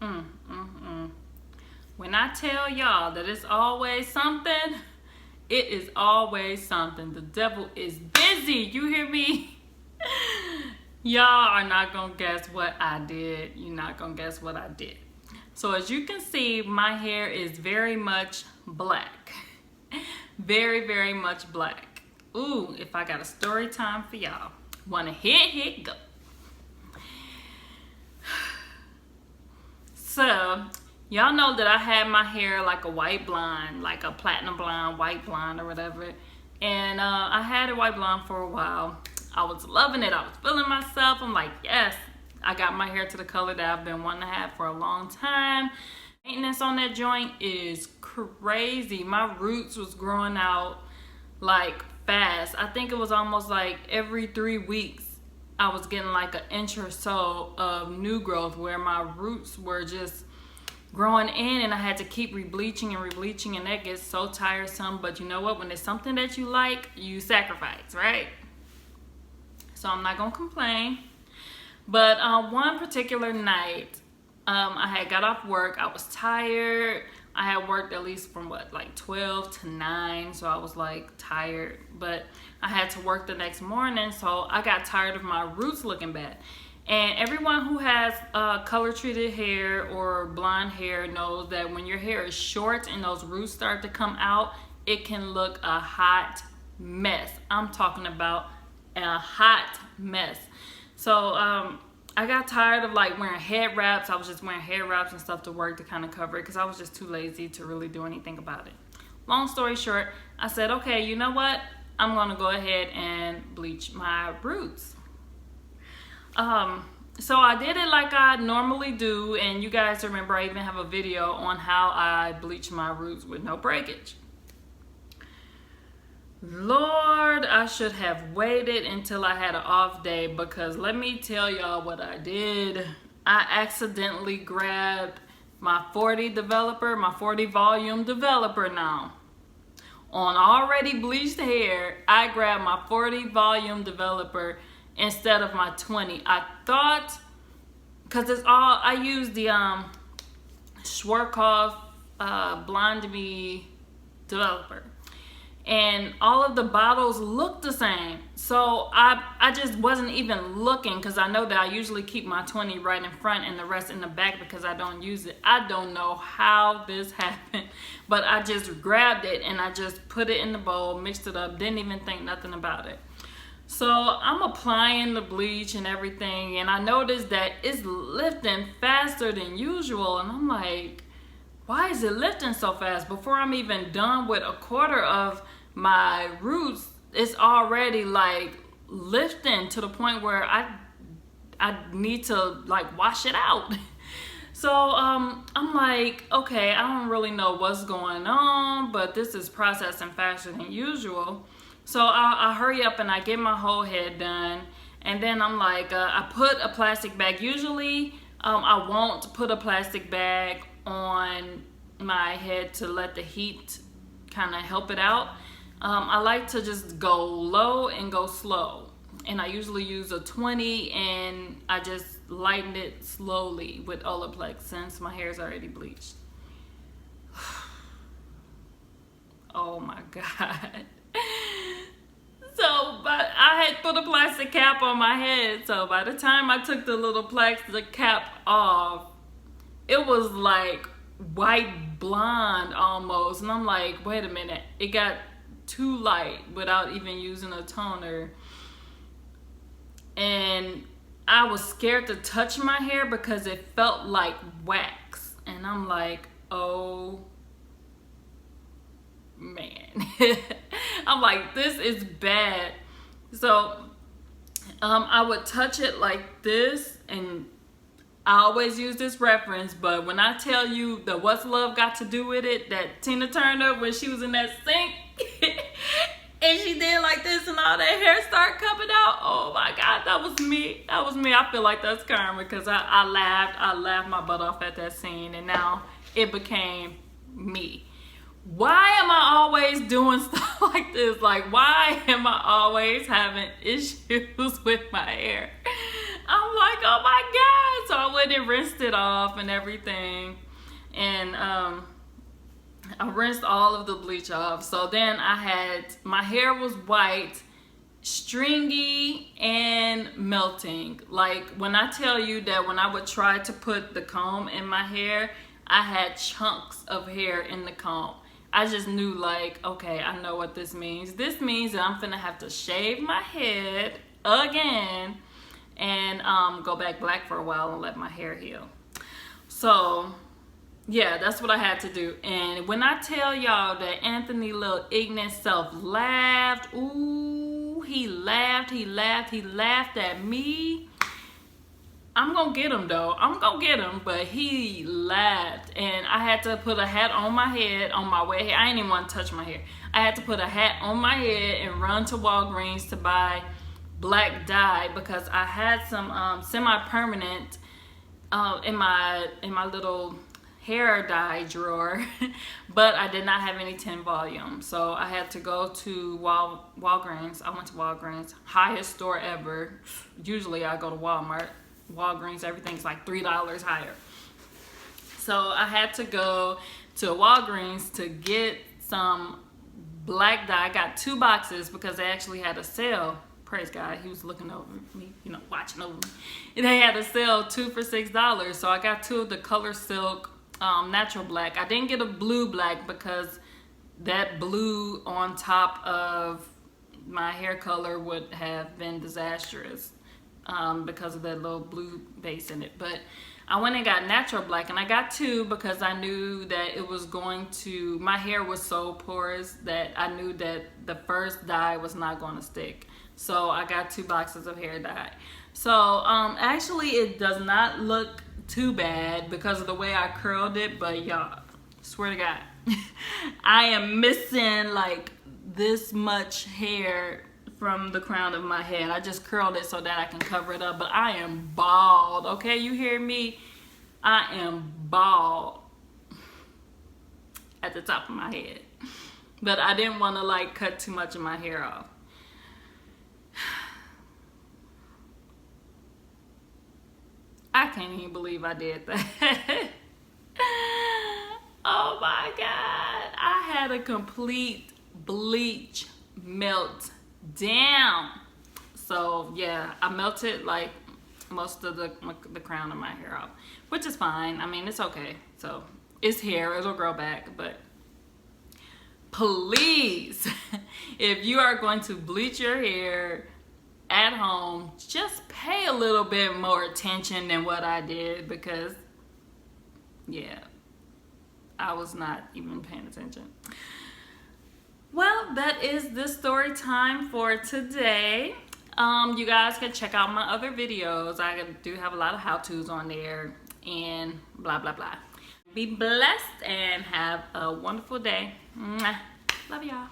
Mm, mm, mm. When I tell y'all that it's always something, it is always something. The devil is busy. You hear me? Y'all are not gonna guess what I did. You're not gonna guess what I did. So as you can see, my hair is very much black. Very, very much black. Ooh, if I got a story time for y'all. Wanna hit, go. So, y'all know that I had my hair like a white blonde, like a platinum blonde, white blonde or whatever. And I had it white blonde for a while. I was loving it. I was feeling myself. I'm like, yes, I got my hair to the color that I've been wanting to have for a long time. Maintenance on that joint is crazy. My roots was growing out like fast. I think it was almost like every 3 weeks I was getting like an inch or so of new growth where my roots were just growing in, and I had to keep rebleaching and rebleaching, and that gets so tiresome. But you know what? When it's something that you like, you sacrifice, right? So I'm not gonna complain. But one particular night, I had got off work. I was tired. I had worked at least from like 12 to 9, so I was like tired. But I had to work the next morning, so I got tired of my roots looking bad. And everyone who has color treated hair or blonde hair knows that when your hair is short and those roots start to come out, it can look a hot mess. I'm talking about a hot mess. So I got tired of like wearing head wraps. I was just wearing head wraps and stuff to work to kind of cover it because I was just too lazy to really do anything about it. Long story short, I said, okay, you know what? I'm gonna go ahead and bleach my roots. So I did it like I normally do, and you guys remember I even have a video on how I bleach my roots with no breakage. Lord, I should have waited until I had an off day, because let me tell y'all what I did. I accidentally grabbed my 40 developer, my 40 volume developer now. On already bleached hair, I grabbed my 40 volume developer instead of my 20. I thought, because it's all, I used the Schwarzkopf Blonde Me developer. And all of the bottles look the same. So I just wasn't even looking, because I know that I usually keep my 20 right in front and the rest in the back because I don't use it. I don't know how this happened, but I just grabbed it and I just put it in the bowl, mixed it up, didn't even think nothing about it. So I'm applying the bleach and everything, and I noticed that it's lifting faster than usual. And I'm like, why is it lifting so fast? Before I'm even done with a quarter of my roots, it's already like lifting to the point where I need to like wash it out. So I'm like, okay, I don't really know what's going on, but this is processing faster than usual. So I hurry up and I get my whole head done, and then I'm like, I put a plastic bag. Usually I won't put a plastic bag on my head to let the heat kind of help it out. I like to just go low and go slow, and I usually use a 20, and I just lighten it slowly with Olaplex since my hair is already bleached. Oh my God. So, but I had put a plastic cap on my head, so by the time I took the little plastic cap off, it was like white blonde almost. And I'm like, wait a minute, it got too light without even using a toner. And I was scared to touch my hair because it felt like wax. And I'm like, oh man. I'm like, this is bad. So I would touch it like this, and I always use this reference, but when I tell you that What's Love Got to Do With It, that Tina Turner, when she was in that sink and she did like this and all that hair started coming out, oh my God, that was me. That was me. I feel like that's karma, because I laughed my butt off at that scene, and now it became me. Why am I always doing stuff like this? Like, why am I always having issues with my hair? I'm like, oh my God. So I already rinsed it off and everything, and I rinsed all of the bleach off. So then my hair was white, stringy, and melting. Like when I tell you that when I would try to put the comb in my hair, I had chunks of hair in the comb. I just knew, like, okay, I know what this means. This means that I'm finna have to shave my head again and go back black for a while and let my hair heal. So yeah, that's what I had to do. And when I tell y'all that Anthony little ignorant self laughed, ooh, he laughed at me. I'm gonna get him though. I'm gonna get him, but he laughed. And I had to put a hat on my head on my way here. I didn't even want to touch my hair. I had to put a hat on my head and run to Walgreens to buy black dye because I had some semi-permanent in my little hair dye drawer, but I did not have any 10 volume. So I had to go to Walgreens. I went to Walgreens, highest store ever. Usually I go to Walmart. Walgreens, everything's like $3 higher. So I had to go to Walgreens to get some black dye. I got 2 boxes because they actually had a sale. Praise God, he was looking over me, you know, watching over me. And they had a sale 2 for $6. So I got 2 of the Color Silk natural black. I didn't get a blue black because that blue on top of my hair color would have been disastrous. Because of that little blue base in it. But I went and got natural black, and I got 2 because I knew that it was going to, my hair was so porous that I knew that the first dye was not going to stick. So I got 2 boxes of hair dye. So actually it does not look too bad because of the way I curled it, but y'all, swear to God, I am missing like this much hair from the crown of my head. I just curled it so that I can cover it up, but I am bald, okay? You hear me? I am bald at the top of my head. But I didn't want to like cut too much of my hair off. I can't even believe I did that. Oh my God. I had a complete bleach melt down. So yeah, I melted like most of the crown of my hair off, which is fine. I mean, it's okay. So it's hair, it'll grow back. But please, if you are going to bleach your hair at home, just pay a little bit more attention than what I did, because yeah, I was not even paying attention. Well, that is the story time for today. You guys can check out my other videos. I do have a lot of how-tos on there and blah, blah, blah. Be blessed and have a wonderful day. Mwah. Love y'all.